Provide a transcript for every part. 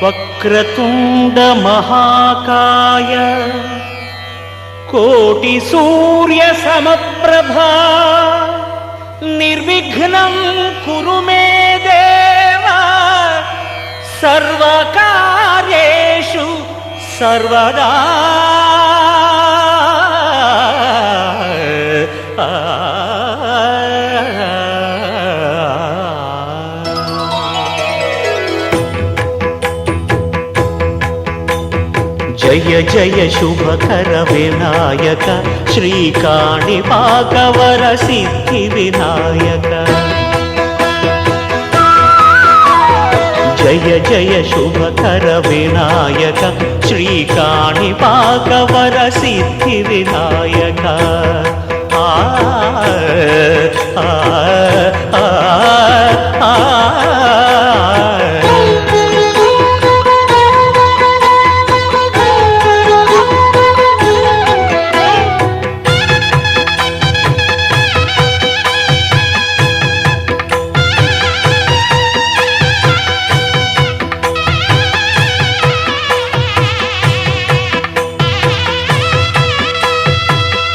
వక్రతుండ మహాకాయ కోటి సూర్య సమప్రభా నిర్విఘ్నం కురు మే దేవ సర్వకార్యేషు సర్వదా. జయ జయ శుభకర వినాయక శ్రీకాణిపాకవర సిద్ధి వినాయక. జయ జయ శుభకర వినాయక శ్రీకాణిపాకవర సిద్ధి వినాయక. ఆ ఆ ఆ ఆ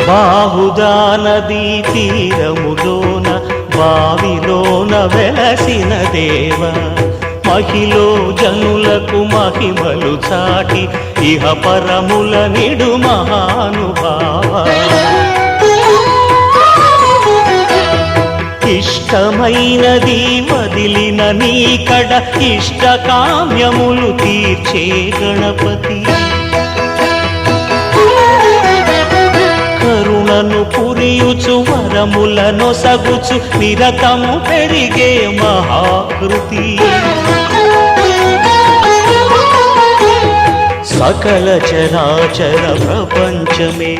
బాహుదా నదీ తీరములోన బావిలోన వెలసిన దేవ మహిలో జనులకు మహిమలు చాటి ఇహ పరముల నిడు మహానుభావ. ఇష్టమైనది వదిలిన నీకడ ఇష్ట కామ్యములు తీర్చే గణపతి. కరుణను పురియుచు వరములను సగుచు నిరతము పెరిగే మహాకృతి. సకల చరాచర ప్రపంచమే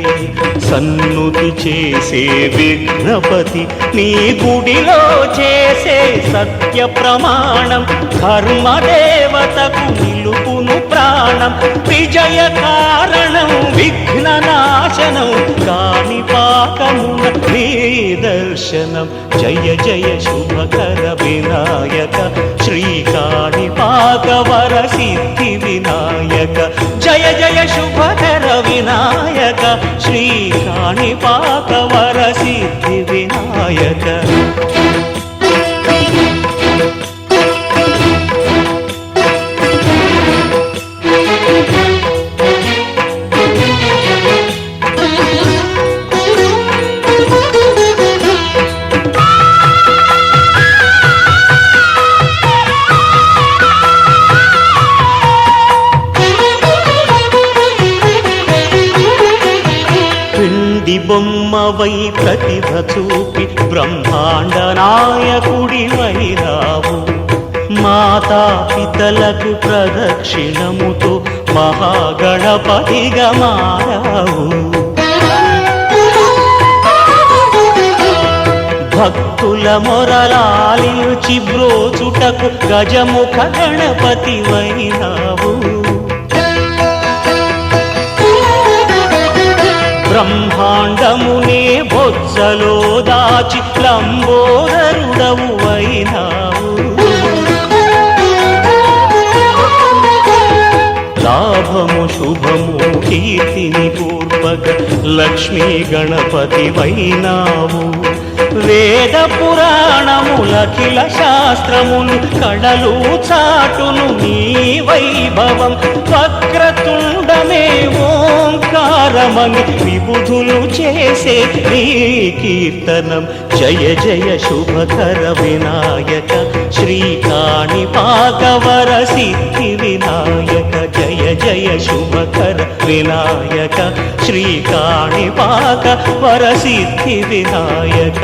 సన్నుతి చేసే విఘ్నపతి. నీ గుడిలో చేసే సత్య ప్రమాణం ధర్మదేవతకు నిలుపును ప్రాణం. విజయ కారణం విఘ్న నాశనం కాణిపాకమున నీ దర్శనం. జయ జయ శుభకర వినాయక శ్రీకాణిపాకవర సిద్ధి వినాయక. జయ జయ శుభకర వినాయక శ్రీకాణిపాకవర సిద్ధి వినాయక. బొమ్మవై ప్రతిభ చూపి బ్రహ్మాండ నాయకుడి వైరావు. మాతా పితలకు ప్రదక్షిణముతో మహాగణపతిగా మారావు. భక్తుల మొరలాలించి బ్రోచుటకు గజముఖ గణపతి వైరావు. బ్రహ్మాండమునే బొజ్జలో దాచి లంబోదరుడవు అయినావు. లాభము శుభము కీర్తిని పూర్వక లక్ష్మీ గణపతి వైనావు. వేద పురాణములఖిల శాస్త్రములు కళలు చాటును నీ వైభవం. వక్రతుండమే ఓంకారమని విబుధులు చేసే నీ కీర్తనం. జయ జయ శుభకర వినాయక శ్రీకాణిపాకవర సిద్ధి వినాయక. జయ జయ శుభకర వినాయక శ్రీకాణిపాకవర సిద్ధి వినాయక.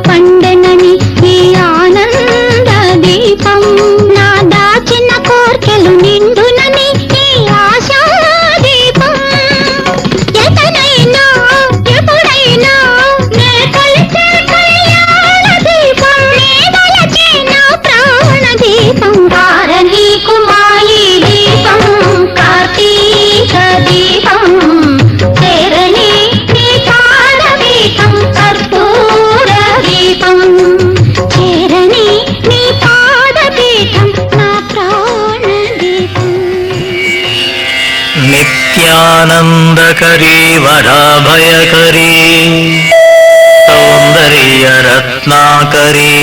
పండెనని ఈ ఆనంద దీపం, నా దాచిన కోర్కెలు నిండునని ఈ ఆశా దీపం. ఎతనైనా ఎప్పుడైనా నే కొలిచే కళ్యాణ దీపం, నే కొలిచే నా ప్రాణ దీపం. కారణీ కుమాయి దీపం, కార్తీక దీపం, చేరణి నీ పాద దీపం, కర్పూర దీపం, చేరణి నీ పాద దీపం, నా ప్రాణ దీపం. నిత్యానందకరీ వరాభయకరీ సౌందర్య రత్నాకరీ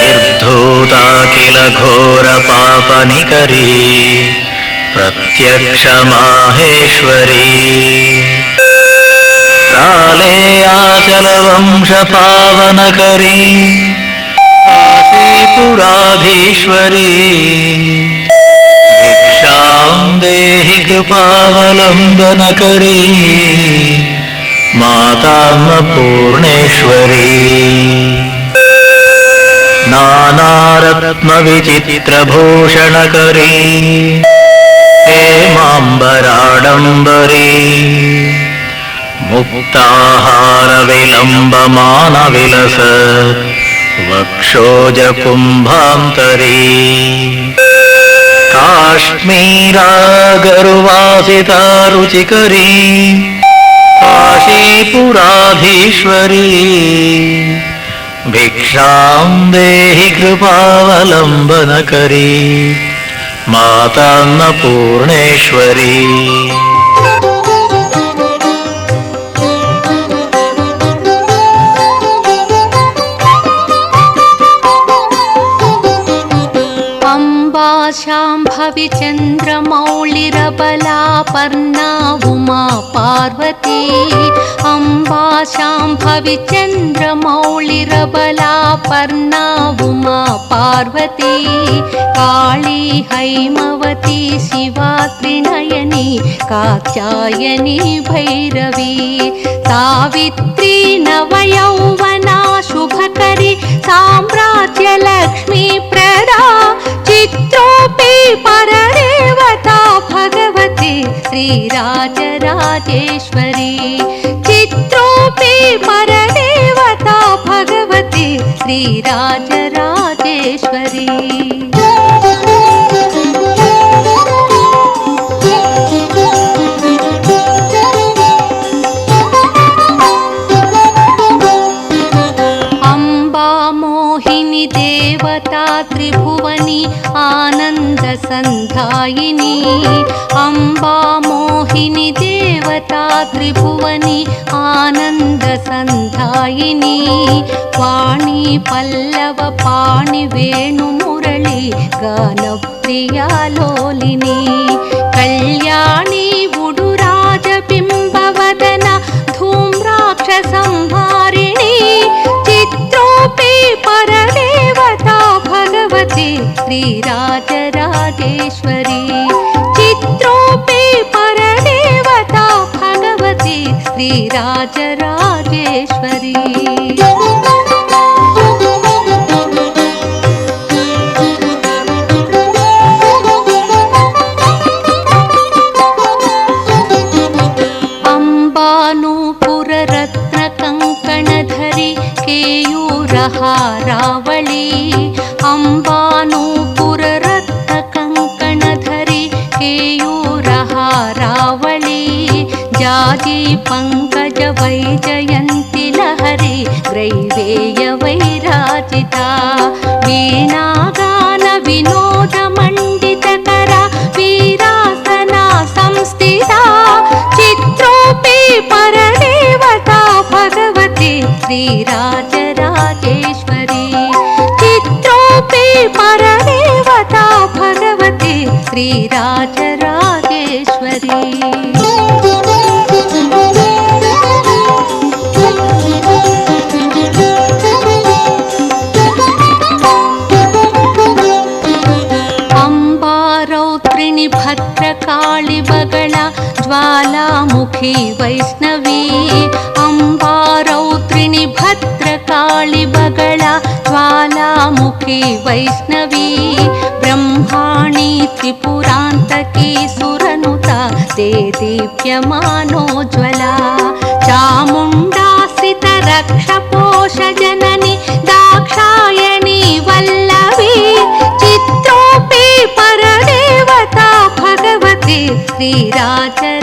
నిర్ధూతాఖిల ఘోర పాపనికరీ ప్రత్యక్ష మాహేశ్వరీ కాళేయాచల వంశ పావనకరీ కాశీపురాధీశ్వరీ భిక్షాం దేహి కృపావలంబనకరీ మాతాన్నపూర్ణేశ్వరీ నానారత్న విచిత్రభూషణకరీ హేమాంబరాడంబరీ ముక్తాహార విలంబమాన విలస వక్షోజ కుంభాంతరీ కాశ్మీరాగరువాసితారుచికరీ కాశీపురాధీశ్వరీ భిక్షాం దేహి కృపావలంబనకరీ మాతాన్నపూర్ణేశ్వరీ. శాంభవి చంద్రమౌళిరబలాపర్ణా ఉమా పార్వతీ, అంబా శాంభవి చంద్రమౌళిరబలాపర్ణా ఉమా పార్వతీ, కాళీ హైమవతి శివా త్రినయని కాత్యాయని భైరవీ, సావిత్రీ నవయౌవనా శుభకరి సామ్రాజ్య లక్ష్మీ ప్రదా, చిత్రూపీ పరదేవతా భగవతి శ్రీరాజరాజేశ్వరీ, చిత్రూపీ పరదేవతా భగవతి శ్రీరాజరాజేశ్వరీ. దేవతా త్రిభువని ఆనంద సంధాయిని, అంబా మోహిని దేవతా త్రిభువని ఆనంద సంధాయిని, వాణి పల్లవ పాణి వేణు మురళి గాన ప్రియాలోలిని, కళ్యాణి ఉడురాజ బింబవదన ధూమ్రాక్ష సంహారిణి, చిత్రూపీ పరదేవతా భగవతి శ్రీరాజరాజేశ్వరీ, చిత్రూపీ పరదేవతా భగవతి శ్రీరాజరాజేశ్వరీ. కంకణధరి కేయూరహారావళి, అంబానూపుర రత్న కంకణధరి కేయూరహారావళి, జాజీ పంకజ వైజయంతి లహరి గ్రైవేయ వైరాజిత, వీణాగాన వినోద మండితకర వీరాసనా సంస్థిత, చిత్రూపీ పరదేవతా భగవతి శ్రీరాజరాజేశ్వరీ, చిత్రూపీ పరదేవతా భగవతి శ్రీరాజరాజేశ్వరీ. ಭದ್ರಕಾಳಿ ಬಗಳ ಜ್ವಾಲಾಮುಖಿ ವೈಷ್ಣವಿ ಅಂಬಾ ರೌದ್ರಿಣಿ ಭದ್ರಕಾಳಿ ಬಗಳ ಜ್ವಾಲಾಮುಖಿ ವೈಷ್ಣವಿ ಬ್ರಹ್ಮಾಣಿ ತ್ರಿಪುರಾಂತಕಿ ಸುರನುತ ದೇದೀಪ್ಯಮಾನೋಜ್ವಲ ಚಾಮುಂಡಾಶ್ರಿತ ರಕ್ಷಪೋಷ ಜನನಿ दाक्षायणी वल्लवी चित्रोऽपि परदेवता भगवती श्रीराजराजेश्वरी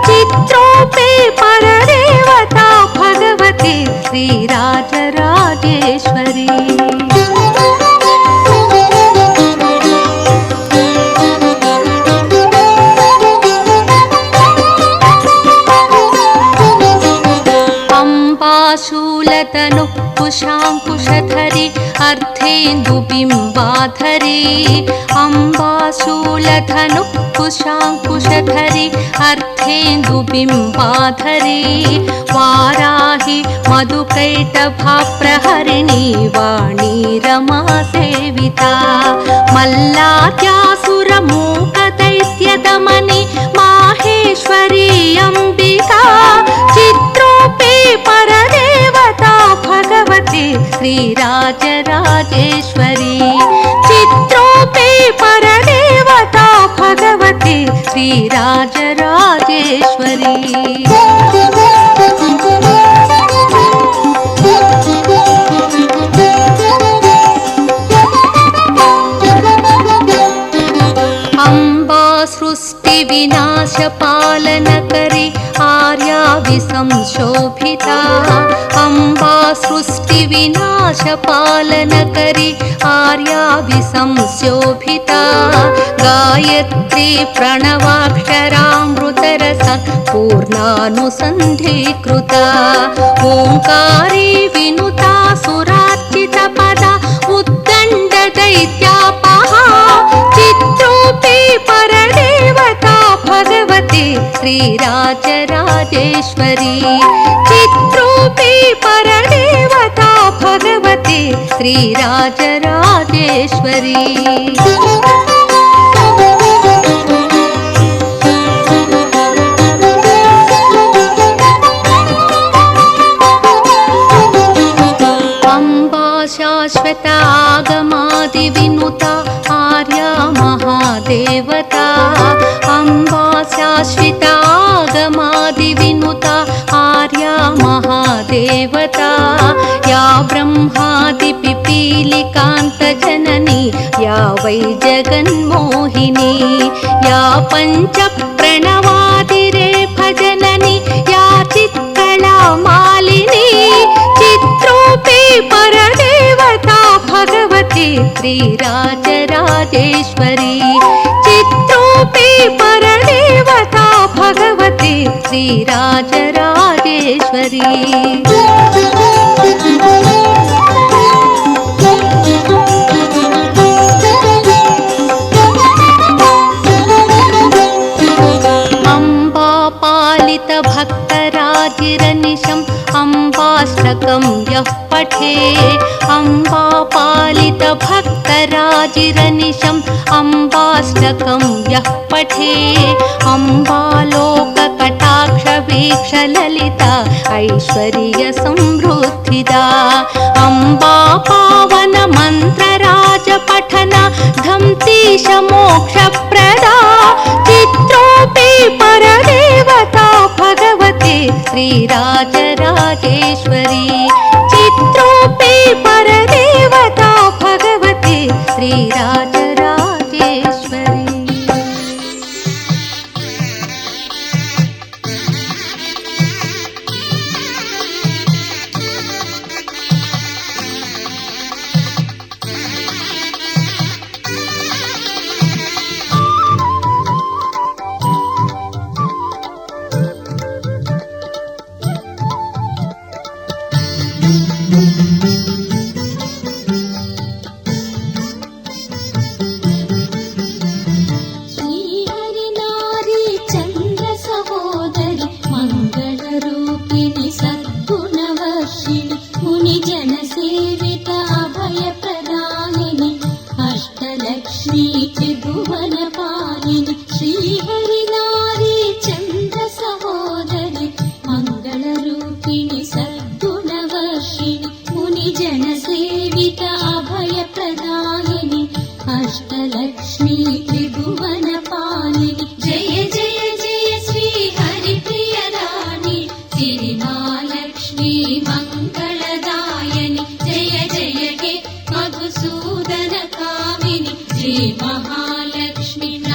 चित्रोऽपि परदेवता भगवती श्रीराजराजेश्वरी शूलतनु कुशाङ्कुशधरी अर्धेन्दुबिम्बाधरी अम्बा शूलधनु कुशाङ्कुशधरी अर्धेन्दुबिम्बाधरी वाराहि मधुकैटभाप्रहरिणी वाणी रमा सेविता मल्लाद्यासुरमूकदैत्यदमनि माहेश्वरी अम्बिका चित्रोऽपि परदेवता भगवती श्रीराजराजेश्वरी चित्रोऽपि परदेवता भगवती श्रीराजराजेश्वरी सृष्टि विनाश पालन करी आर्या विसंशोभिता अम्बा सृष्टि विनाश पालन करी आर्या विसंशोभिता गायत्री प्रणवाक्षरामृतरस पूर्णानुसन्धीकृता ओंकारी विनुता सुरार्चित पदा उद्दण्ड दैत्यापहा चित्रोऽपि परदेवता भगवती श्रीराजराजेश्वरी चित्रोऽपि परदेवता भगवती श्रीराजराजेश्वरी शाश्वतागमादिविनुता आर्या महादेवता अम्बा शाश्वतागमादिविनुता आर्या महादेवता या ब्रह्मादिपिपीलिकान्तजननी या वै जगन्मोहिनी या पञ्चप्रणवादिरेफजननी या चित्कला मालिनी चित्रोऽपि परदेवता भगवती श्रीराजराजेश्वरी चित्रोऽपि परदेवता भगवती श्रीराजराजेश्वरी अम्बा पालित भक्तराजिरनिशम् अम्बाष्टकं यः पठे अम्बा पालित भक्तराजिरनिशम् अम्बाष्टकं यः पठे अम्बालोककटाक्षवीक्षललिता ऐश्वर्य संवृद्धिदा अम्बा पावन मन्त्रराज पठना धम्तीश मोक्षप्रदा चित्रोऽपि परदेवता भगवती श्रीराजराजेश्वरी चित्रोऽपि परदेवता भगवती श्रीराजराजेश्वरी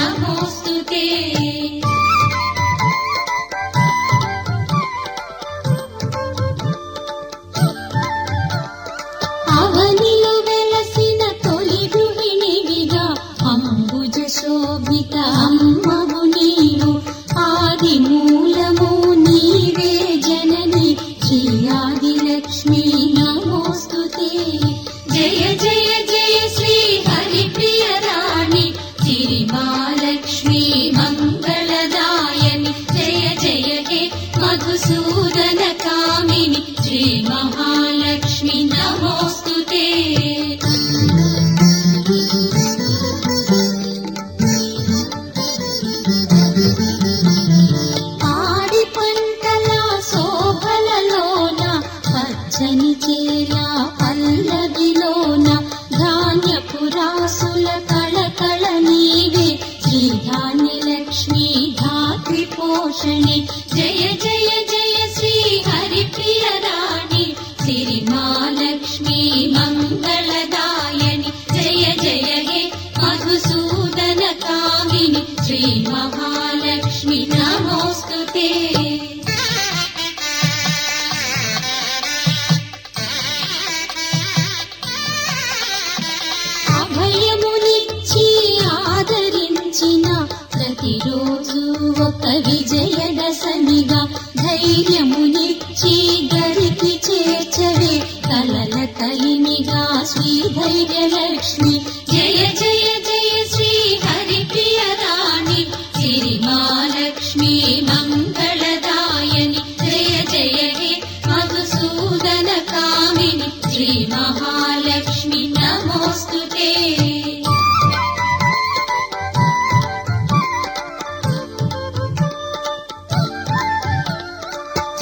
నమోస్తుతే. అవనిలో వెలసిన తొలి గృహిణివిగా అంబుజ శోభిత అమ్మవు నీవు. ఆది మూలము నీవే జనని శ్రీ ఆదిలక్ష్మీ నమోస్తుతే. జయ జయ జయ శ్రీ హరిప్రియ రాణి సిరిమాలక్ష్మీ మంగళదాయని. జయ జయ హే మధుసూదన కామిని శ్రీ మహాలక్ష్మి నమోస్తుతే. పాడి పంటల శోభలలోన పచ్చని చేల పల్లవిలోన ధాన్యపు రాసుల కళకళ నీవే శ్రీ ధాన్యలక్ష్మీ ధాత్రి పోషణి. జయ జయ జయ శ్రీ హరిప్రియ రాణి సిరిమాలక్ష్మీ మంగళదాయని. జయ జయ హే మధుసూదన కామిని శ్రీ మహాలక్ష్మి నమోస్తుతే. అభయమునిచ్చి ఆదరించిన ప్రతిరోజు ఒక విజయదశమిగా ధైర్యమునిచ్చి గరికి చేర్చవే కలల కలిమిగా శ్రీ ధైర్యలక్ష్మి. జయ జయ జయ శ్రీ హరిప్రియ రాణి సిరిమాలక్ష్మీ మంగళదాయని. జయ జయ హే మధుసూదన కామిని శ్రీ మహాలక్ష్మి నమోస్తుతే.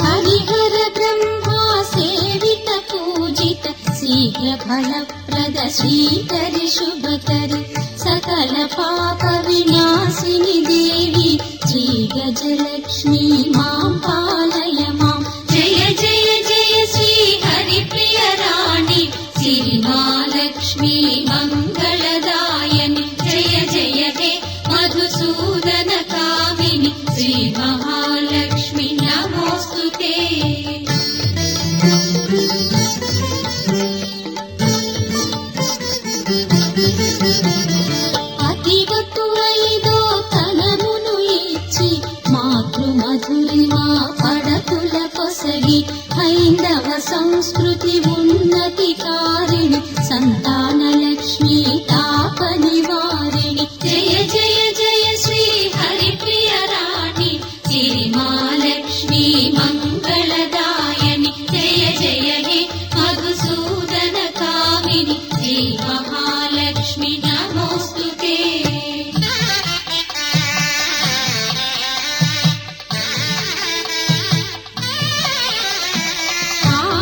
హరిహర బ్రహ్మా సేవిత పూజిత శీఘ్ర ఫలప్రద శ్రీకరి శుభకరి సకల పాప వినాశిని దేవి శ్రీ గజలక్ష్మీ మాం పాలయ మాం. జయ జయ జయ శ్రీ హరిప్రియ రాణి సిరిమాలక్ష్మీ మంగళదాయని. జయ జయ హే మధుసూదన కామిని శ్రీ మహాలక్ష్మి నమోస్తుతే. అతివతువైదో తనమును ఇచ్చి మాతృమధురిమా పడతుల కొసగి హైందవ సంస్కృతి ఉన్నతి కారిణి సంతానలక్ష్మీ తాప నివారిణి. జయ జయ జయ శ్రీ హరిప్రియ రాణి సిరిమాలక్ష్మీ మంగళదాయని. జయ జయ హే మధుసూదన కామిని శ్రీ మహాలక్ష్మి నమోస్తుతే.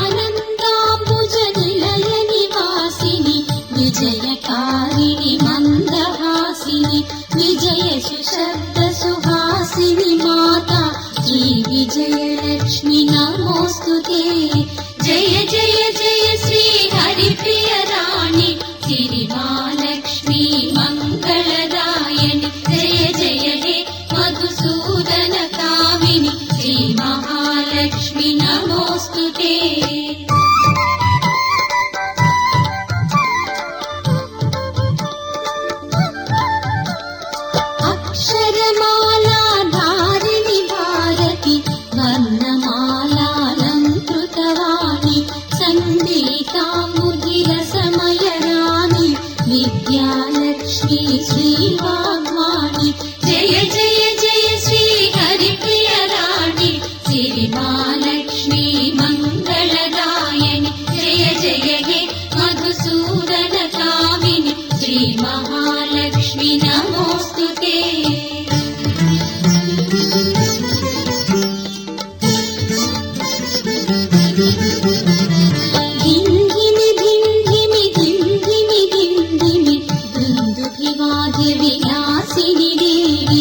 ఆనందాంబుజ నిలయ నివాసిని విజయకారిణి మందహాసిని విజయ సుశబ్ద సుహాసిని మాతా శ్రీ విజయలక్ష్మి నమోస్తుతే. జయ జయ జయ శ్రీ హరిప్రియ రాణి సిరిమాలక్ష్మీ మంగళదాయని. జయ జయ హే మధుసూదన కామిని శ్రీ మహాలక్ష్మి నమోస్తుతే. అక్షరమాలా ధారిణి భారతి వర్ణమాలాలంకృతవాణి సంగీతాముదిర సమయ రాణి విద్యాలక్ష్మీ శ్రీవాగ్వాణి. జయ జయ జయ శ్రీ హరిప్రియ రాణి సిరిమాలక్ష్మీ మంగళదాయని. జయ జయ హే మధుసూదన కామిని శ్రీ మహాలక్ష్మి నమోస్తుతే. ధింధిమి ధింధిమి ధింధిమి ధింధిమి దుందుభివాద్య విలాసిని దేవి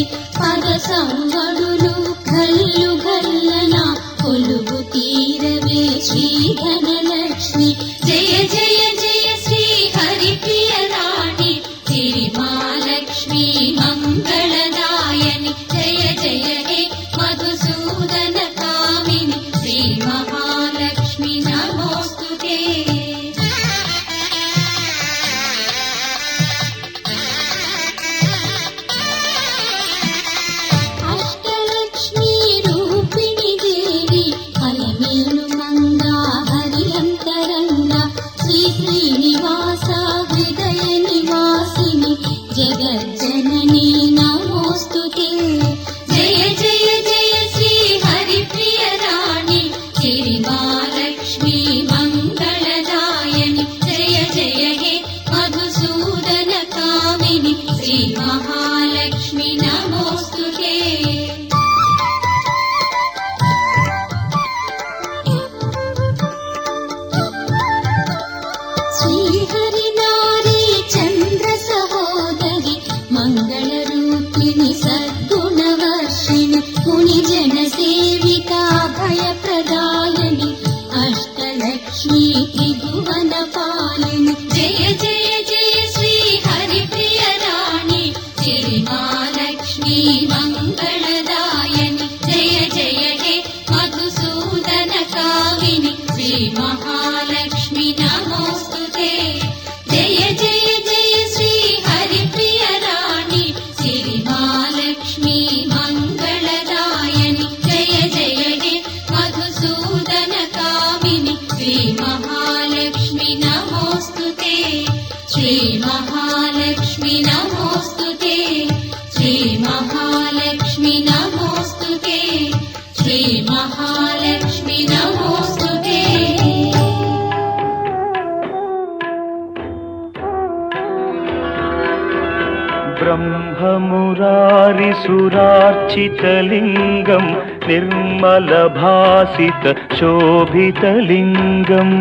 लक्ष्मी मङ्गलदायिनि जय जय हे मधुसूदन कामिनि श्री महालक्ष्मी नमोस्तुते जय जय जय श्री हरिप्रिय राणि श्रीमालक्ष्मी मङ्गलदायिनि जय जय हे मधुसूदन कामिनि श्री महालक्ष्मी नमोस्तुते श्री महालक्ष्मी नमोस्तुते श्री महालक्ष्मी नमोस्तुते श्री महालक्ष्मी नमोस्तुते ब्रह्ममुरारिसुरार्चितलिङ्गं निर्मलभासितशोभितलिङ्गम्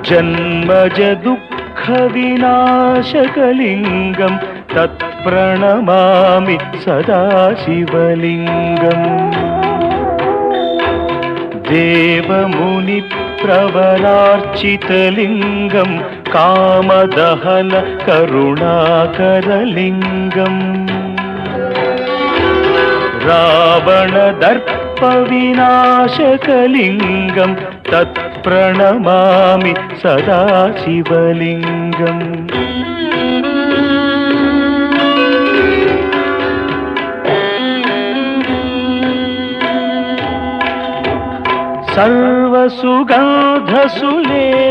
जन्मजदुःखविनाशकलिङ्गं तत्प्रणमामि सदा शिवलिङ्गम् देवमुनिप्रवरार्चितलिङ्गं कामदहन करुणाकरलिङ्गम् रावणदर्पविनाशकलिङ्गं तत्प्रणमामि सदा शिवलिङ्गम्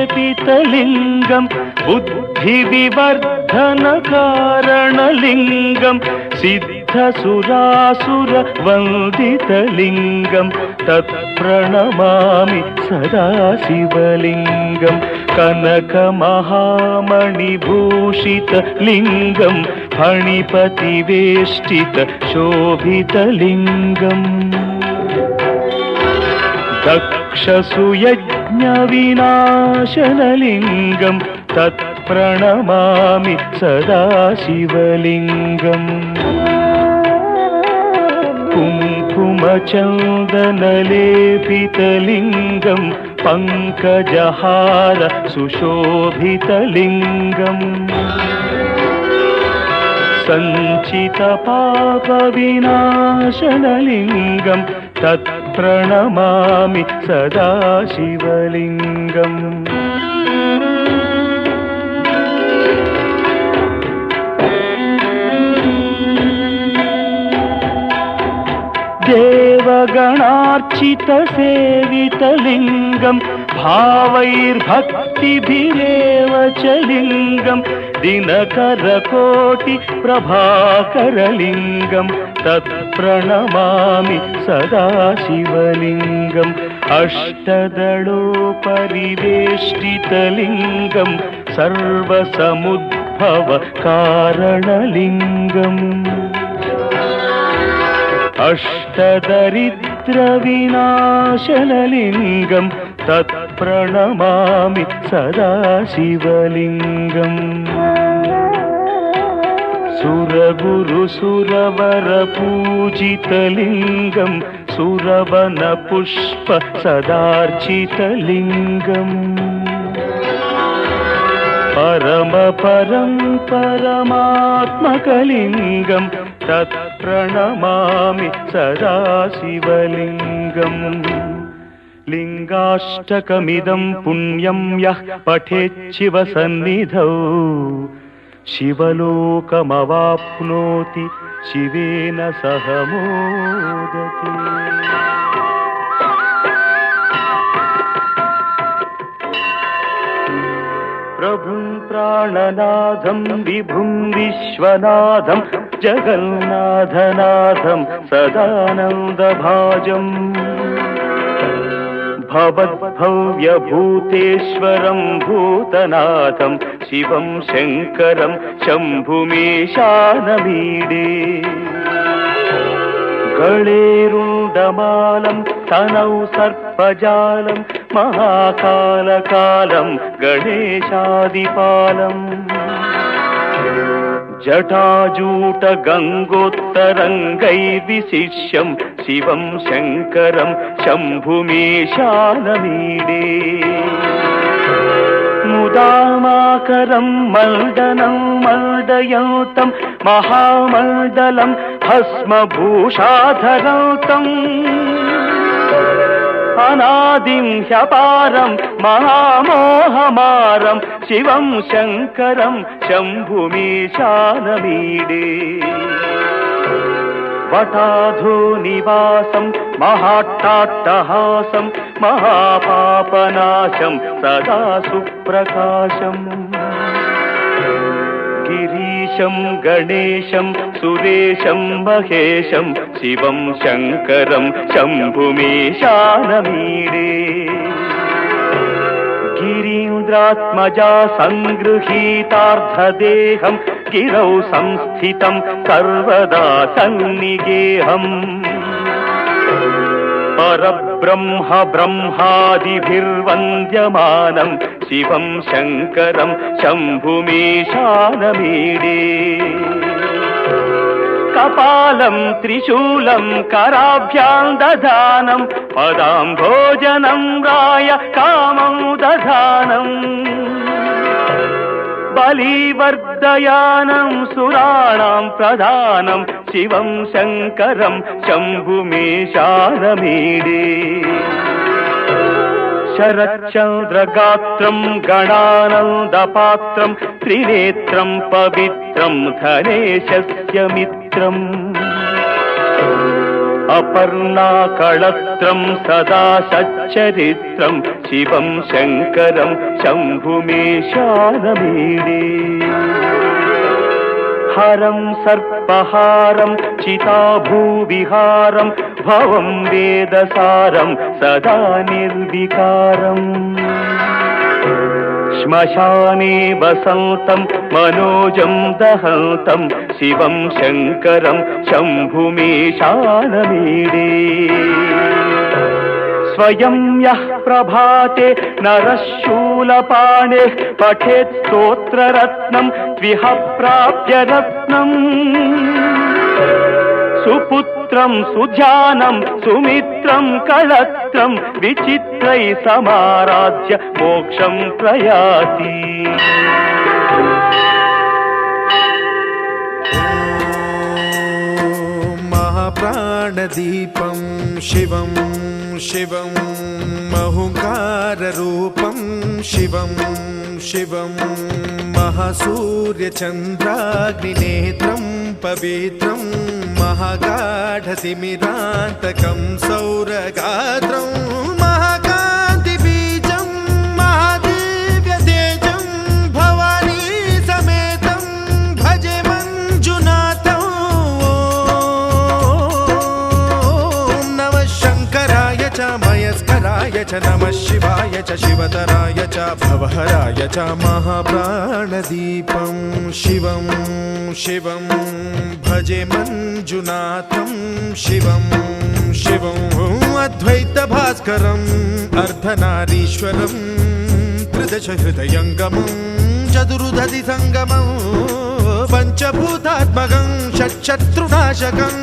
सर्वसुगन्धसुलेपितलिङ्गं बुद्धिविवर्धनकारणलिङ्गं सिद्धसुरासुरवन्दितलिङ्गं तत्प्रणमामि सदा शिवलिङ्गं कनकमहामणिभूषितलिङ्गं फणिपतिवेष्टितशोभितलिङ्गम् दक्षसुयज्ञविनाशनलिङ्गं तत्प्रणमामि सदा शिवलिङ्गम् कुङ्कुमचन्दनलेपितलिङ्गं पङ्कजहार सुशोभितलिङ्गम् सञ्चितपापविनाशनलिङ्गं तत्प्रणमामि सदा शिवलिङ्गम् देवगणार्चितसेवितलिङ्गं भावैर्भक्तिभिरेव च लिङ्गं दिनकरकोटिप्रभाकरलिङ्गं तत्प्रणमामि सदा शिवलिङ्गम् अष्टदलोपरिवेष्टितलिङ्गं सर्वसमुद्भवकारणलिङ्गम् अष्टदरिद्रविनाशनलिङ्गं तत्प्रणमामि सदा शिवलिङ्गम् सुरगुरुसुरवरपूजितलिङ्गं सुरवनपुष्प सदार्चितलिङ्गम् परमात्मकलिङ्गं तत्प्रणमामि सदा शिवलिङ्गम् लिङ्गाष्टकमिदं पुण्यं यः पठेच्छिवसन्निधौ शिवलोकमवाप्नोति शिवेन सह मोदते। प्रभुं प्राणनाथं विभुं विश्वनाथं जगन्नाथनाथं सदानन्दभाजम् भवद्भव्यभूतेश्वरं भूतनाथं शिवं शङ्करं शम्भुमीशानमीडे गळेरुण्डमालं तनौ सर्पजालं महाकालकालं गणेशादिपालम् जटाजूटगङ्गोत्तरङ्गैर्विशिष्यं शिवं शङ्करं शम्भुमीशानमीडे सुधामाकरं मण्डनं मण्डयन्तं महामण्डलं भस्मभूषाधरन्तम् अनादिं ह्यपारं महामोहमारं शिवं शङ्करं शम्भुमीशानमीडे वटाधो निवासं महाट्टाट्टहासं महापापनाशं सदा सुप्रकाशम् गिरीशं गणेशं सुरेशं महेशं शिवं शङ्करं शम्भुमीशानमीडे गिरीन्द्रात्मजा सङ्गृहीतार्धदेहं गिरौ संस्थितं सर्वदा सन्निगेहम् परब्रह्म ब्रह्मादिभिर्वन्द्यमानं शिवं शङ्करं शम्भुमीशानमीडे कपालं त्रिशूलं कराभ्यां दधानं पदाम्भोजनं राय कामं दधानम् बलिवर्धयानं सुराणां प्रधानं शिवं शङ्करं शम्भुमीशानमीडे शरच्चन्द्रगात्रं गणानन्दपात्रं त्रिनेत्रं पवित्रं धनेशस्य मित्रम् अपर्णाकळत्रं सदा सच्चरित्रं शिवं शङ्करं शम्भुमीशानमीडे हरं सर्पहारं चिताभूविहारं भवं वेदसारं सदा निर्विकारम् श्मशाने वसन्तं मनोजं दहन्तं शिवं शङ्करं शम्भुमीशानमीडे स्वयं यः प्रभाते नरः शूलपाणेः पठेत् स्तोत्ररत्नं त्विह प्राप्य रत्नम् सुपुत्रं सुजानं सुमित्रं कळत्रं विचित्रै समाराध्य मोक्षं प्रयाति महाप्राणदीपं शिवं शिवं महुङ्काररूपं शिवं शिवं महासूर्यचन्द्राग्निनेत्रं पवित्रं महागाढतिमिरान्तकं सौरगात्रं महाकान्तिबीजं महादिव्यतेजं भवानी समेतं भजे मञ्जुनाथं ॐ नमः शङ्कराय च मयस्कराय च नमः शिवाय च शिवतराय च भवहराय च महाप्राणदीपं शिवं शिवं भजे मञ्जुनाथं शिवं शिवं अद्वैतभास्करम् अर्धनारीश्वरं त्रिदशहृदयङ्गमं चतुर्दधिसङ्गमं पञ्चभूतात्मकं षट्शत्रुनाशकं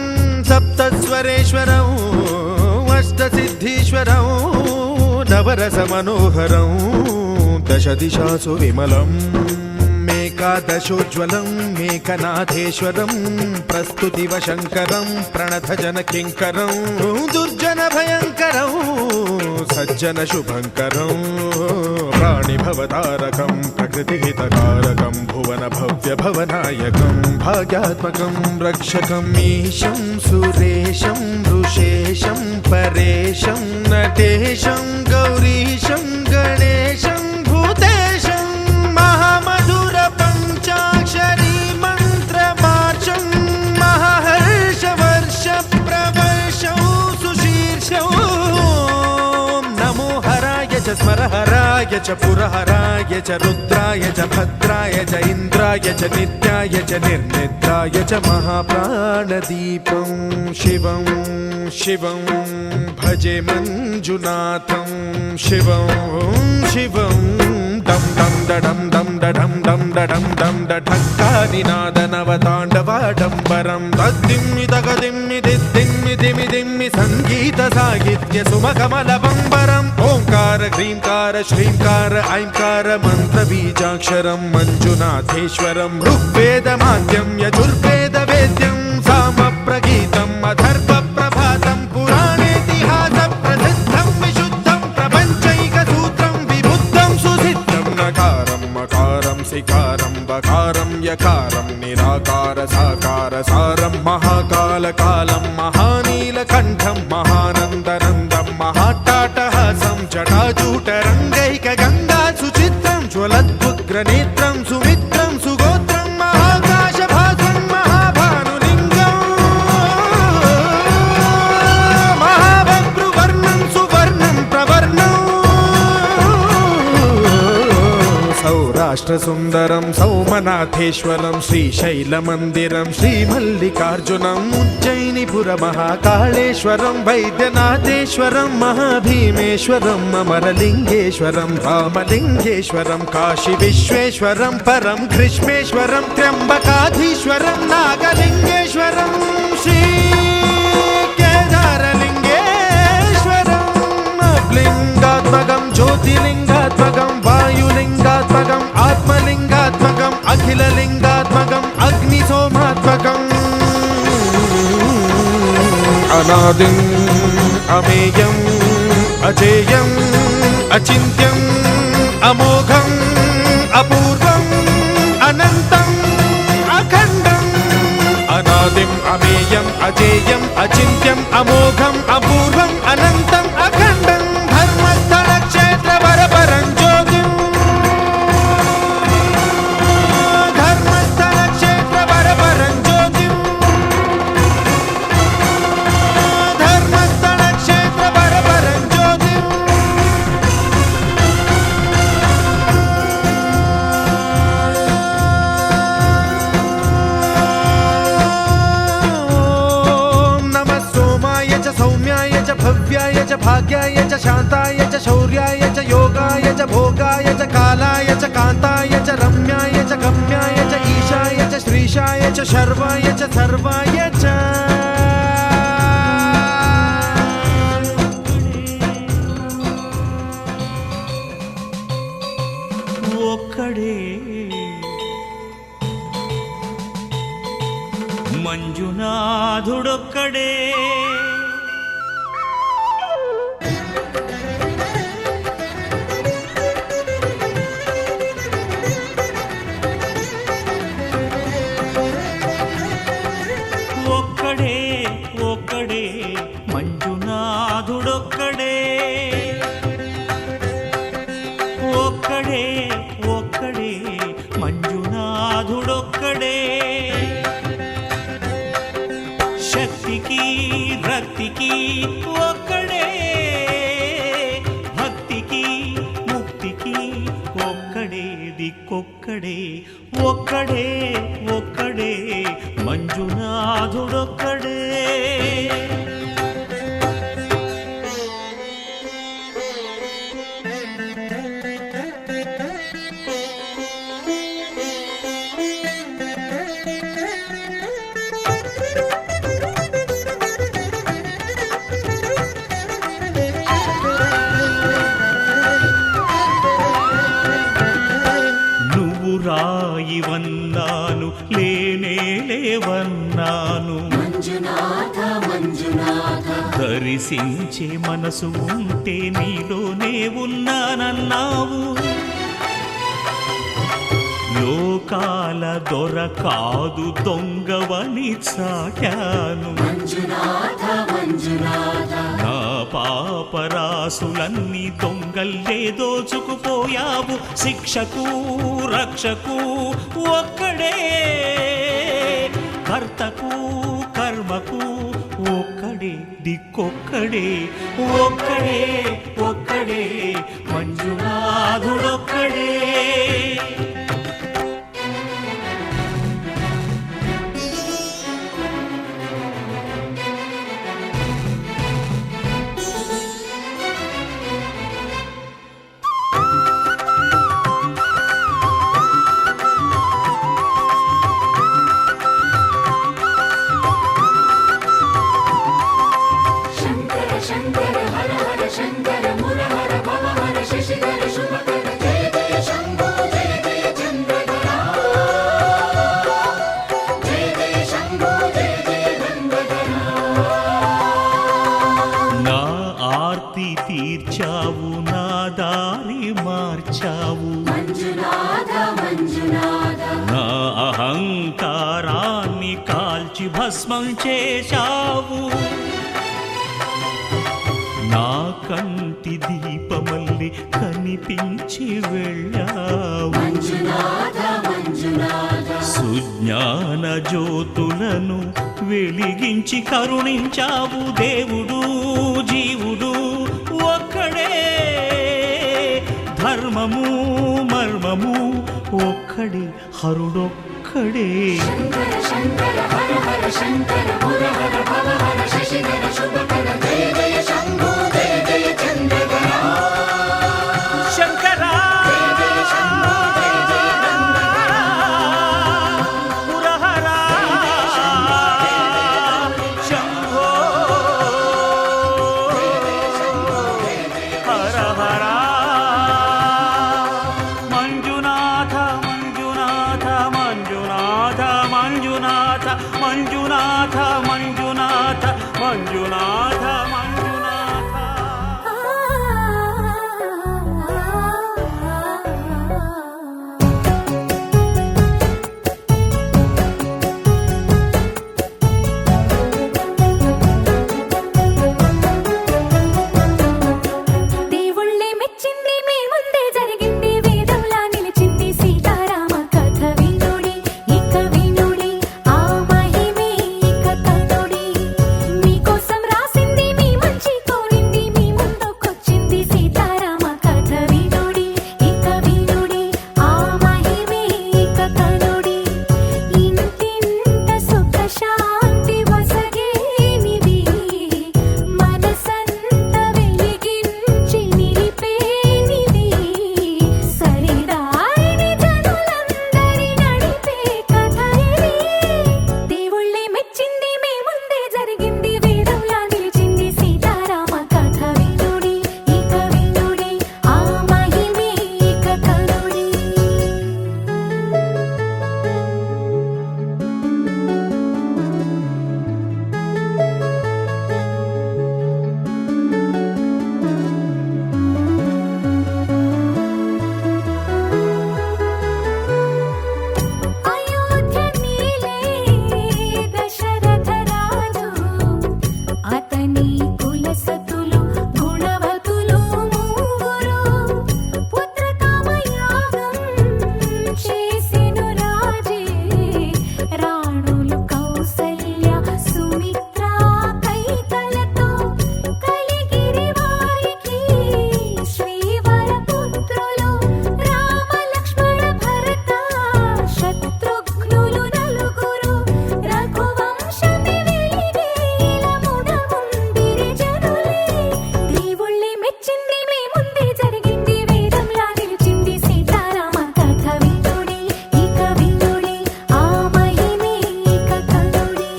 सप्तस्वरेश्वरं अष्टसिद्धीश्वरं नवरसमनोहरं दशदिशासु विमलम् एकादशोज्ज्वलं मेकनाथेश्वरं प्रस्तुतिवशङ्करं प्रणतजनकिङ्करं दुर्जनभयङ्करं सज्जनशुभङ्करं प्राणिभवतारकं प्रकृतिहितकारकं भुवनभव्यभवनायकं भाग्यात्मकं रक्षकम् ईशं सुरेशं ऋषेशं परेशं नटेशं गौरीशं गणेशं भूतेशं महामधुरपञ्चाक्षरी मन्त्रमार्चं महाहर्षवर्षप्रवर्षं सुशीर्षं नमो हराय च स्मरहराय च पुरहराय च रुद्राय च भद्राय च इन्द्राय च नित्याय च निर्निद्राय च महाप्राणदीपं शिवं शिवं भजे मञ्जुनाथं शिवं शिवं డం డం డడం డం డడం డం డడం డం ఢక్కాదినాద నవతాండవాడంబరం తద్దిమ్మి తగదిమ్మి దిద్దిమ్మి దిమి దిమ్మి సంగీత సాహిత్య సుమకమల బంబరం ఓంకార హ్రీంకార శ్రీంకార ఐంకార మంత్ర బీజాక్షరం మంజునాథేశ్వరం ఋగ్వేద మాద్యం యజుర్వేద వేద్యం సామ ప్రగీతం అథర్వ ప్రభాతం పురాణేతిహాస ప్రసిద్ధం విశుద్ధం ప్రపంచైక సూత్రం విబుద్ధం సుసిద్ధం నకారం మకారం సికారం బకారం యకారం నిరాకార సాకార సారం మహాకాల కాలం మహానీలకంఠం మహానందనందం మహాటాటహాసం జటాజూట రంగైక గంగా సుచిత్రం జ్వలద్భుగ్రనేత్రం సుమిత్రం సుగోత్రం మహాకాశభాసం మహాభానులింగం మహాభద్రువర్ణం సువర్ణం ప్రవర్ణం సౌరాష్ట్ర సుందరం సౌమనాథేశ్వరం శ్రీశైలమందిరం శ్రీమల్లికార్జునం ఉజ్జయినిపుర మహాకాళేశ్వరం వైద్యనాథేశ్వరం మహాభీమేశ్వరం అమరలింగేశ్వరం రామలింగేశ్వరం కాశీ విశ్వేశ్వరం పరం కృష్ణేశ్వరం త్ర్యంబకాధీశ్వరం నాగలింగేశ్వరం శ్రీ కేదారలింగేశ్వరం లింగాత్మకం జ్యోతిలింగాత్మకం వాయులింగాత్మకం ఆత్మలింగాత్మకం అఖిలలింగాత్మకం అగ్నిసోమాత్మకం అనాదిం అమేయం అజేయం అచింత్యం అమోఘం అపూర్వం అనంతం అఖండం అనాదిం అమేయం అజేయం అచింత్యం అమోఘం అపూర్వం అనంతం అఖండం ధర్మస్థల క్షేత్ర వరపరం జ్యోతిం ధర్మస్థల క్షేత్ర వరపరం జ్యోతిం ధర్మస్థల క్షేత్ర వరపరం జ్యోతిం నమః సోమాయ చ సౌమ్యాయ చ భవ్యాయ చ భాగ్యాయ చ శాంతాయ చ శౌర్యాయ చ యోగాయ చ భోగాయ చ కాలాయ చ కాంతాయ చ రమ్యాయ చ గమ్యాయ చ ఈశాయ చ శ్రీశాయ చ శర్వాయ చ సర్వాయ చ ఒక్కడే మంజునాథుడొక్కడే ఒక్కడే ఒక్కడే మంజునాథుడొక్కడే ఒక్కడే ఒక్కడే మంజునాథుడొక్కడే శక్తికి రక్తికి ఒక్కడే భక్తికి ముక్తికి ఒక్కడే దిక్కొక్కడే ఒక్కడే ఒక్కడే మంజునాథుడొక్కడే నువ్వు రాయివన్నాను లేనే లేవన్నాను దర్శించే మనసు ఉంటే నీలోనే ఉన్నానన్నావు లోకాల దొర కాదు దొంగవని చాటాను నా పాపరాసులన్నీ దొంగల్లే దోచుకుపోయావు శిక్షకు రక్షకు ఒక్కడే కర్తకు కర్మకు ఒక్కడే దిక్కొక్కడే ఒక్కడే ఒక్కడే మంజునాథుడొక్కడే కాల్చి భస్మం చేశావు. నా కంటి దీపమల్లి కనిపించి వెళ్ళావు. సుజ్ఞాన జ్యోతులను వెలిగించి కరుణించావు. దేవుడు జీవుడు ఒక్కడే, ధర్మము మర్మము ఒక్కడే, హరుడొక్కడే. శంకరా పురహరా శంభో హర హర మంజునాథ మంజునాథ మంజునాథ మంజునాథ మంజునాథ మంజునాథ మంజునాథ మంజునాథ. దేవుళ్ళే మెచ్చింది మీ ముందే జరిగింది, వేదంలా నిలిచింది సీతారామ కథ వినుడి, ఇక వినుడి ఆ మహిమే ఇక కనుడి. మీకోసం రాసింది మీ మంచి కోరింది, మీ ముందుకొచ్చింది సీతారామ కథ వినుడి, ఇక వినుడి ఆ మహిమే ఇక కనుడి. ఇంటింట సుఖ శాంతి వసగేనివి, మనసంత వెలిగించి నిలిపేనిది, సరిదారిని జనులందరి నడిపే కథ ఇది. దేవుళ్ళే మెచ్చింది మీ ముందే జరిగింది, వేదంలా నిలిచింది సీతారామ కథ వినుడి, ఇక వినుడి ఆ మహిమే ఇక కనుడి. అయోధ్య నీలే దశరథ రాజు, అతని కులసతులు గుణవతులు మూవురు, పుత్రకామయాగం చేసెను రాజే, రాణులు కౌసల్య సుమిత్ర కైకలతో, కలిగిరి వారికి శ్రీవర పుత్రులు, రామ లక్ష్మణ భరత శత్రుఘ్నులు నలుగురు, రఘువంశమి వెలిగేల ముడముందిరి జనులే. దేవుళ్ళే మెచ్చింది మీ ముందే జరిగింది, వేదంలా నిలిచింది సీతారామ కథ వినుడి, ఇక వినుడి ఆ మహిమే ఇక కనుడి.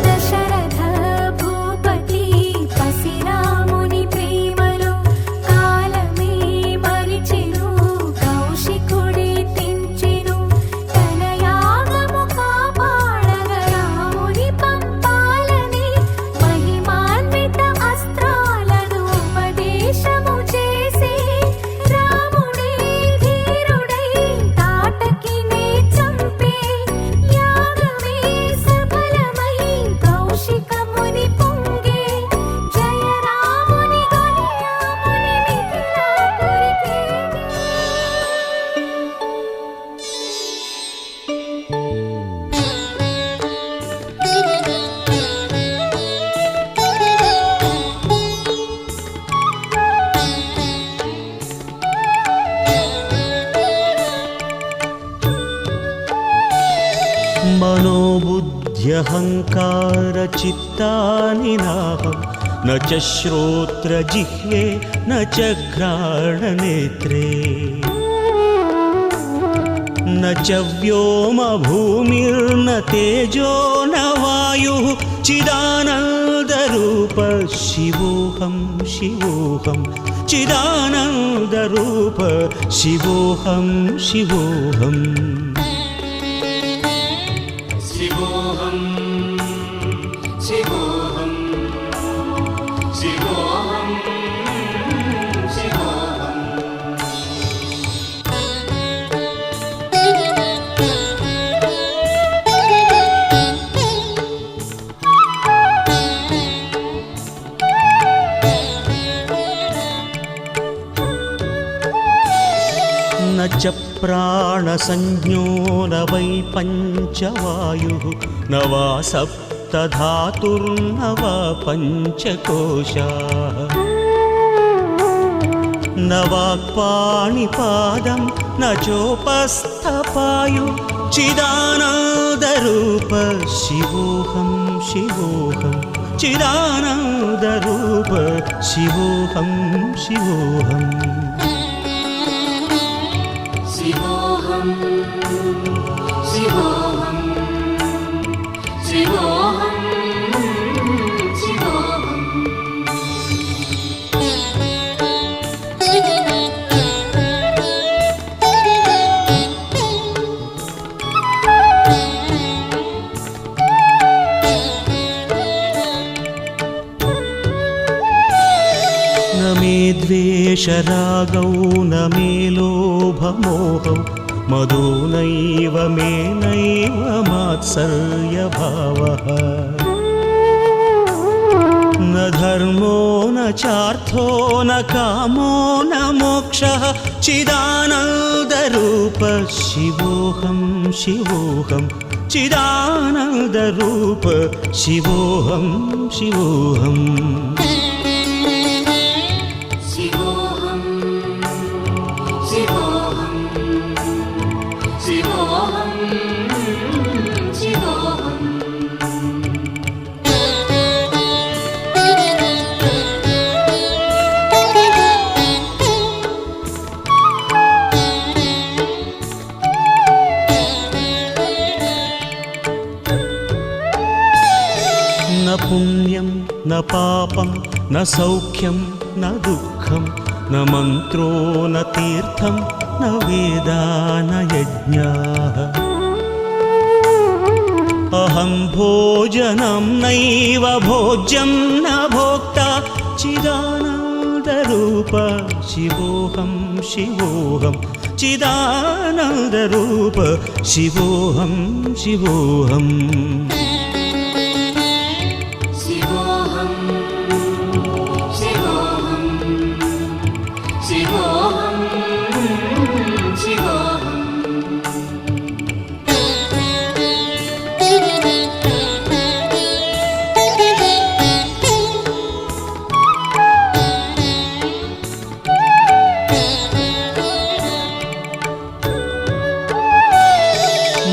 దశరథ భూపతి పసిరాముని ప్రేమలో, కాలమే మరిచెను కౌశికుడి తెంచెను, తన యాగము కాపాడగ రాముని పంపాలని, మహిమాన్విత అస్త్రాలను ఉపదేశము చేసి, రాముడే ధీరుడై తాటకినే చంపే, యాగమే సఫలమై కౌశికముని పొంగే, జయ రాముని గొలియాముని మిథిలాపురికి. మనోబుద్ధ్యహంకార చిత్తాని నాహం, న చ శ్రోత్ర జిహ్వే న చ ఘ్రాణనేత్రే, न च व्योम भूमिर्न तेजो न वायुः चिदानन्दरूप शिवोऽहं शिवोऽहं चिदानन्दरूप शिवोऽहं शिवोऽहं शिवोऽहं शिवोऽहं न च प्राणसंज्ञो न वै पञ्चवायुः न वा सप्तधातुर्न वा पञ्चकोशाः न वाक्पाणिपादं न चोपस्थपायु चिदानन्दरूप शिवोऽहं शिवोऽहं चिदानन्दरूप शिवोऽहं शिवोऽहम् शिवोऽहं शिवोऽहं शिवोऽहं शिवोऽहम् न मे द्वेषरागौ न मे लोभमोहौ मदो नैव मे नैव मात्सर्यभावः न धर्मो न चार्थो न कामो न मोक्षः चिदानन्दरूप शिवोऽहं शिवोऽहं चिदानन्दरूप शिवोऽहं शिवोऽहम् शिवोऽहं शिवोऽहं शिवोऽहं शिवोऽहम् न पुण्यं न पापं न सौख्यं न दुःखं न मन्त्रो न तीर्थं न वेदा न यज्ञाः अहं भोजनं नैव भोज्यं न भोक्ता चिदानन्दरूप शिवोऽहं शिवोऽहं चिदानन्दरूप शिवोऽहं शिवोऽहम् शिवोऽहं शिवोऽहं शिवोऽहं शिवोऽहम्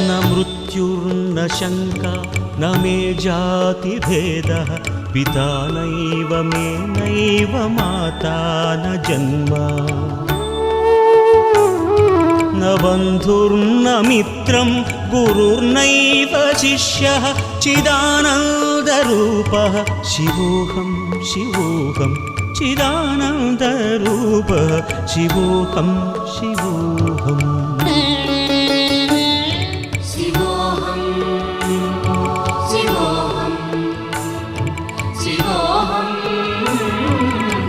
न मृत्युर्न शङ्का न मे जातिभेदः पिता नैव मे नैव माता न जन्म न बन्धुर्न मित्रं गुरुर्नैव शिष्यः चिदानन्दरूपः शिवोऽहं शिवोऽहं चिदानन्दरूपः शिवोऽहं शिवोऽहम् शिवोऽहं शिवोऽहं शिवोऽहं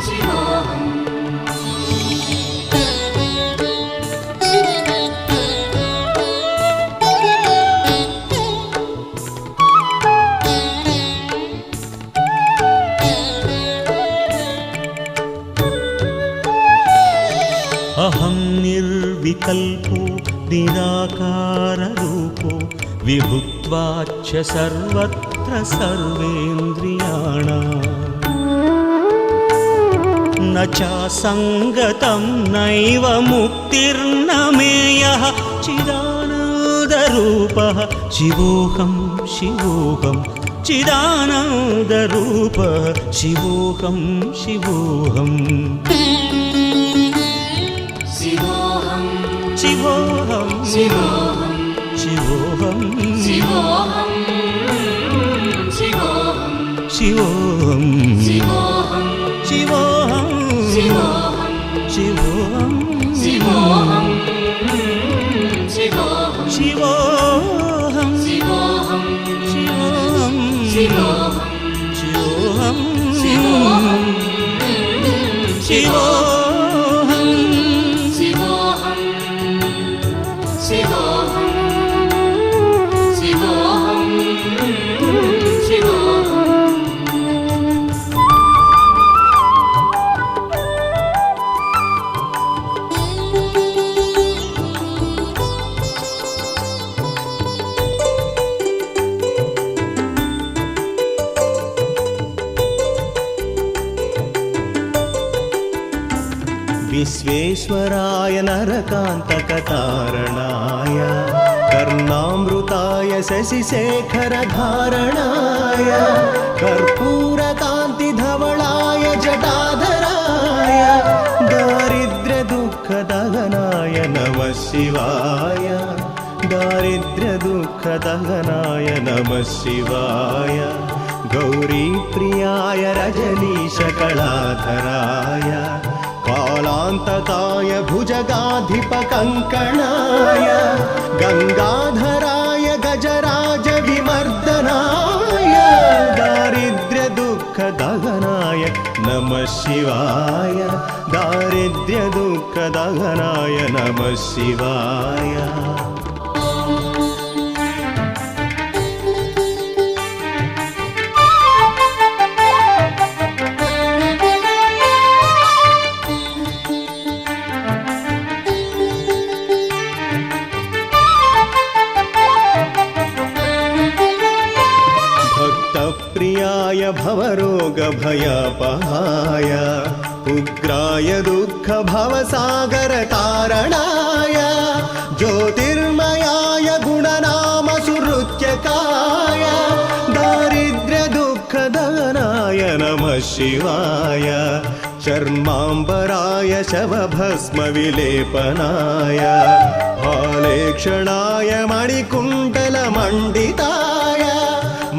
शिवोऽहम् अहं निर्विकल्पो निराकाररूपो विभुत्वाच्च सर्वत्र सर्वेन्द्रियाणाम् न चासङ्गतं नैव मुक्तिर्न मेयः चिदानन्दरूपः शिवोऽहं शिवोऽहं चिदानन्दरूपः शिवोऽहं शिवोऽहम् शिवोऽहं शिवोऽहं शिवोऽहं शिवोऽहं शिवोऽहं शिवोऽहं शिवोऽहं शिवोऽहं शिवोऽहं शिवोऽहं शिवोऽहं शिवोऽहं शिवोऽहं शिवोऽहं शिवोऽहं शिवोऽहं शिवोऽहं शिवोऽहं शिवोऽहं विश्वेश्वराय नरकान्तकतारणाय कर्णामृताय शशिशेखरधारणाय कर्पूरकान्तिधवलाय जटाधराय दारिद्र्यदुःखदहनाय नमः शिवाय दारिद्र्यदुःखदहनाय नमः शिवाय गौरीप्रियाय रजनीशकलाधराय कालान्तकाय भुजगाधिपकङ्कणाय गङ्गाधराय गजराजविमर्दनाय दारिद्र्यदुःखदहनाय नमः शिवाय दारिद्र्यदुःखदहनाय नमः शिवाय प्रियाय भवरोगभयपहाय उग्राय दुःखभवसागरकारणाय ज्योतिर्मयाय गुणनामसुहृत्यकाय दारिद्र्यदुःखदहनाय नमः शिवाय चर्माम्बराय शवभस्मविलेपनाय हालेक्षणाय मणिकुण्डलमण्डिताय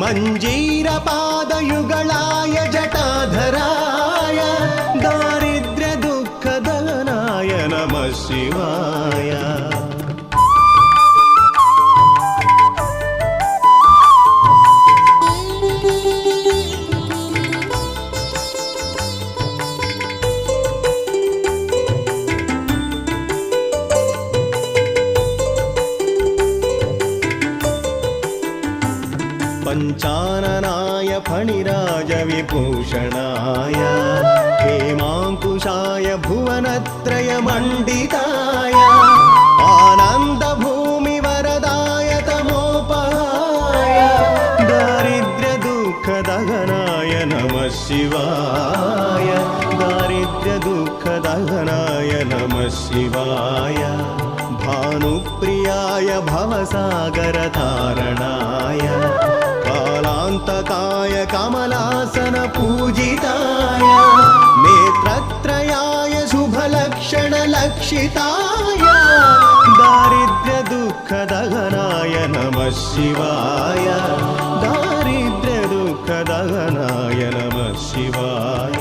मञ्जीरपादयुगलाय जटाधराय दारिद्र्यदुःखदहनाय नमः शिवाय पञ्चाननाय फणिराजविभूषणाय हेमाङ्कुशाय भुवनत्रयमण्डिताय आनन्दभूमिवरदाय तमोपहाय दारिद्र्यदुःखदहनाय नमः शिवाय दारिद्र्यदुःखदहनाय नमः शिवाय भानुप्रियाय भवसागरतारणाय कालान्तकाय कमलासनपूजिताय नेत्रत्रयाय शुभलक्षणलक्षिताय दारिद्र्यदुःखदहनाय नमः शिवाय दारिद्र्यदुःखदहनाय नमः शिवाय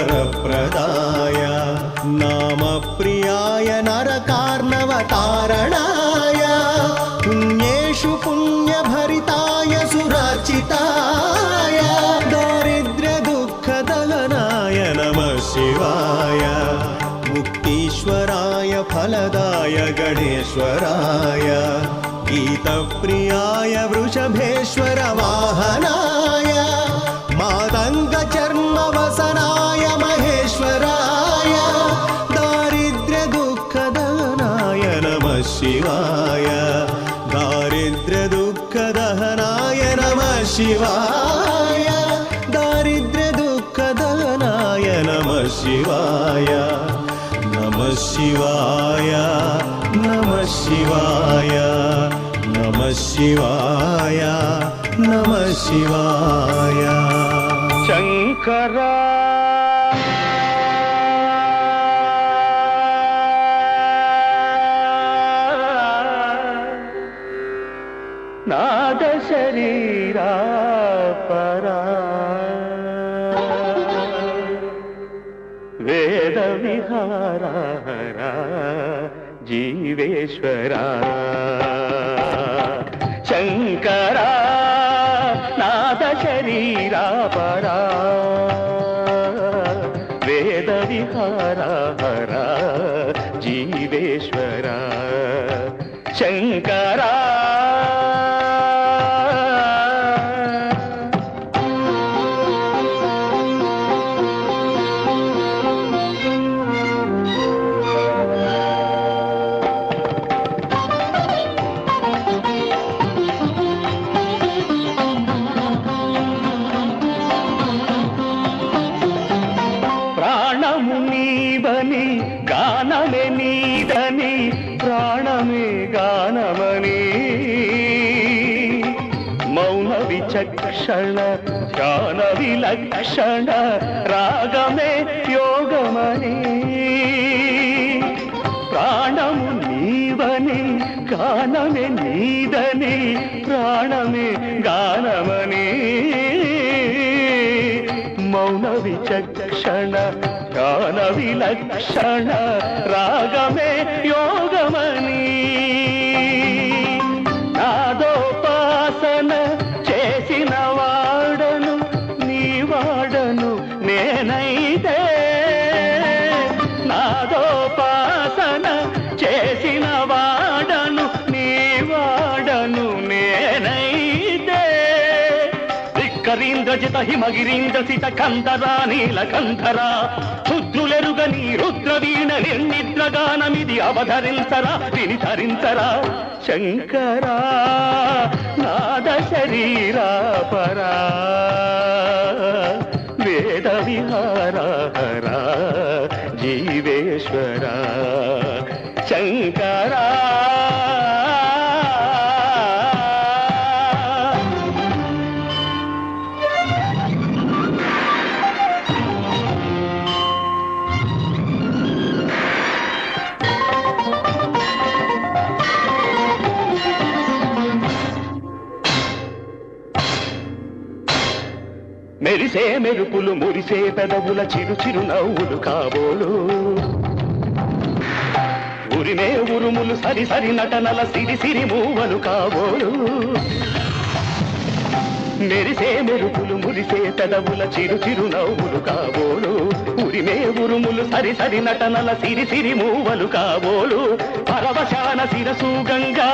रघुनाथवरप्रदाय नामप्रियाय नरकार्णवतारणाय पुण्येषु पुण्यभरिताय सुरचिताय दारिद्र्यदुःखदहनाय नमः शिवाय मुक्तीश्वराय फलदाय गणेश्वराय गीतप्रियाय वृषभेश्वर वाहनाय मातङ्गचर्मवसनाय महेश्वराय दारिद्र्यदुःखदहनाय नमः शिवाय दारिद्र्यदुःखदहनाय नमः शिवाय दारिद्र्यदुःखदहनाय नमः शिवाय नमः शिवाय नमः शिवाय नमः शिवाय नमः शिवाय शङ्करा नाद शरीरा परा वेद विहारा जीवेश्वरा शङ्करा नाद शरीरा परा वेद विहारा हरा जीवेश्वरा शङ्करा మౌన విచక్షణ ధ్యాన విలక్షణ రాగమే యోగమని ప్రాణము నీవని గానమే నీదని ప్రాణమే గానమని మౌన విచక్షణ ధ్యాన విలక్షణ రాగమే యోగమని నాదోపాసన చేసిన వాడను నీ వాడను నేనైతే నాదోపాసన చేసిన వాడను నీ వాడను నేనైతే ధిక్కరీంద్రజిత హిమగిరీంద్ర సిత కంధరా నీలకంధరా రుద్రులెరుగని రుద్రవీణ నిర్నిద్రగానమిది అవధరించరా వినితరించరా శంకరా నాద శరీరా పరా వేద విహారా జీవేశ్వరా శంకరా మెరిసే మెరుపులు మురిసే పెదవుల చిరు చిరు నవ్వులు కాబోలు ఉరిమే ఉరుములు సరి సరి నటనల సిరి సిరి మూవలు కాబోలు మెరిసే మెరుపులు మురిసే పెదవుల చిరు చిరు నవ్వులు కాబోలు ఉరిమే ఉరుములు సరి సరి నటనల సిరి సిరి మూవలు కాబోలు పరవశాన శిరసు గంగా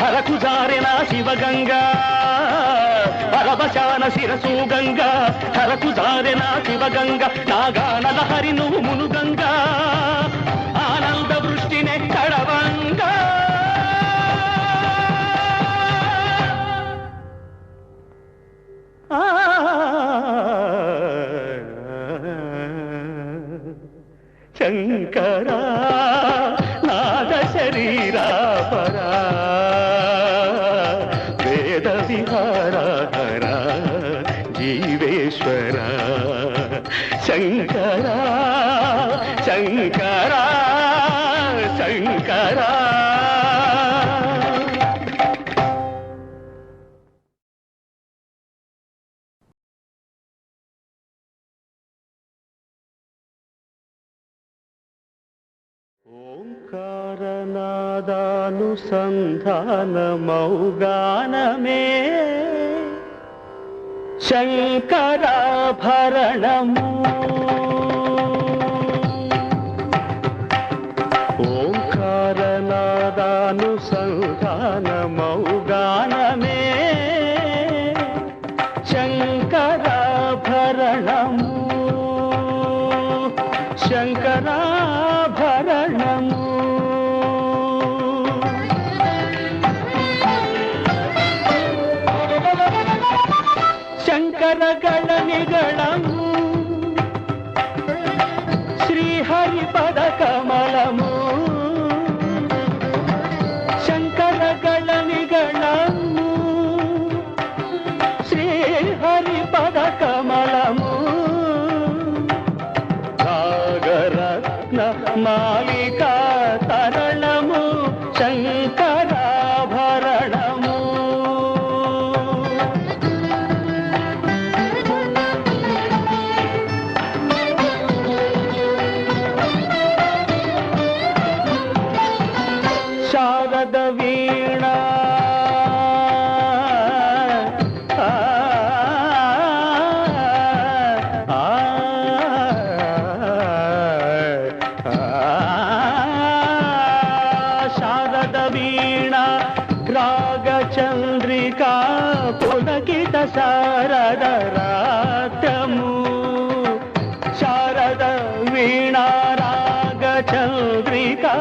ధరకు జారెన శివగంగా పరవశాన శిరసు గంగా ధరకు జారెన శివగంగా నాగానల హరి నువ్వు మునుగంగా ఆనంద వృష్టినే కడవంగా శంకరా నాద శరీరా పరా వేద విహారా జీవేశ్వరా శంకరా శంకరా శంకరా ఓంకారనాదానుసంధానమౌగానమే శంకరాభరణము ఓంకారనాదానుసంధానమౌగానమే శంకరాభరణము శంకరాభరణము శంకరగణనిగళము శ్రీహరి పదకమలము శంకరగణనిగళము శ్రీహరి పదకమలము రాగరత్న మాలికా తరణము శంకరాభరణము శారద వీణ శారద వీణ రాగచంద్రికా పులకిత శారద రాత్రము శారద వీణ రాగచంద్రికా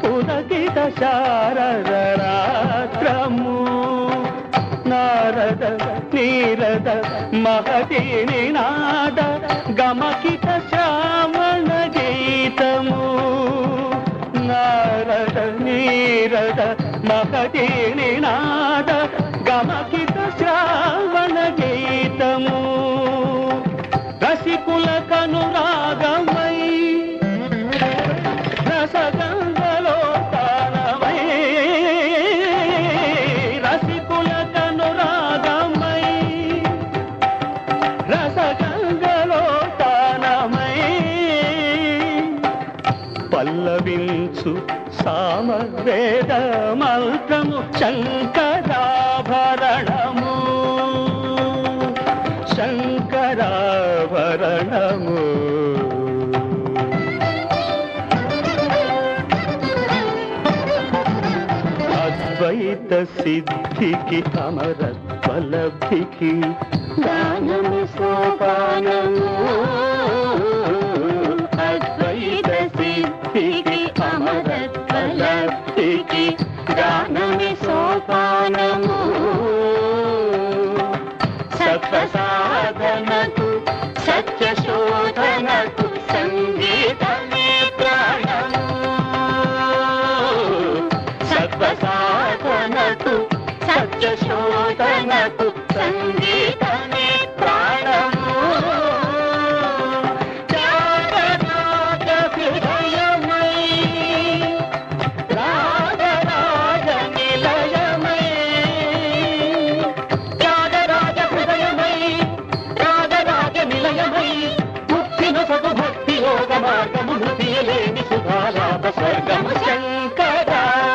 పులకిత శారద రాత్రము నారద నీరద మహతి నినాద గమకిత శ్రావణ గీతము నారద నీరద ఒకటి నినాద గమకిత శ్రావణ గీతము రసికుల కనురాగమై రసగంగలో తానమై రసికుల కనురాగమై రసగంగలో తానమై పల్లవించు సామవేద మంత్రము శంకరాభరణము శంకరాభరణము అద్వైత సిద్ధికి అమరత్వలబ్ధికి జ్ఞానము సోపానము అద్వైత సిద్ధికి అమరత్వలబ్ధికి జ్ఞానము సోపానము సత్వ సాధనకు సత్య శోధనకు సంగీతమే ప్రాణము సత్వ సాధనకు సత్య శోధనకు సంగీతమే ప్రాణము త్యాగరాజ హృదయమై రాగరాజ నిలయమై త్యాగరాజ హృదయమై రాగరాజ నిలయమై ముక్తిన సగు భక్తి యోగ మార్గమును తీయలేని సుధాలాప స్వర్గము శంకరాభరణము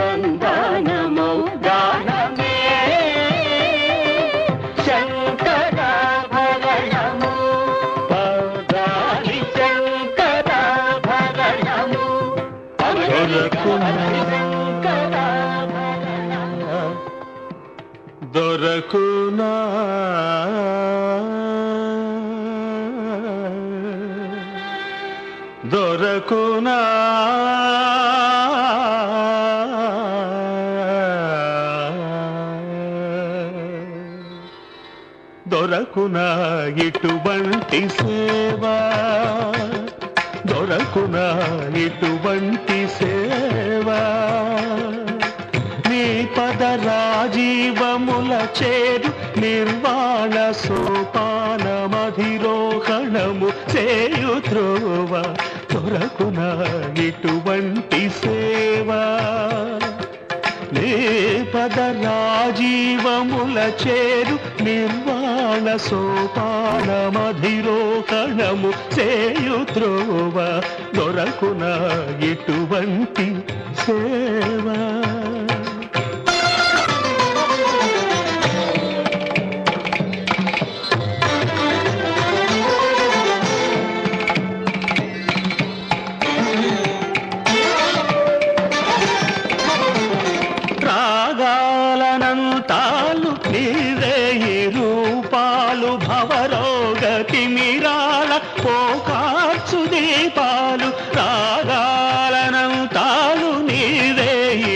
ఓంకారనాదానుసంధానమౌ గానమే శంకరాభరణము పదాలి శంకరాభరణము దొరకునా దొరకునా దొరకునా ఇటువంటి సేవా దొరకునా ఇటువంటి సేవా నీ పద రాజీవముల చేరు నిర్వాణ సోపానమధిరోహణము చేయు త్రోవ దొరకునా ఇటువంటి సేవా నీ పద రాజీవముల చేరు నిర్వాణ సోపానమధిరోహణము చేయు త్రోవ దొరకునా ఇటువంటి సేవా రాగాలనంతాలు నీవే ఈ రూపాలు భవరోగతి మిరాల పోకార్చు దీపాలు రాగాలనంతాలు నీవే ఈ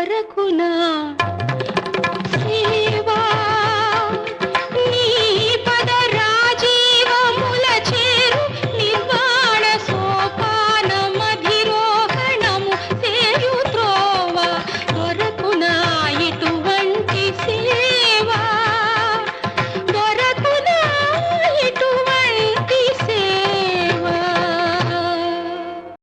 కొరకునా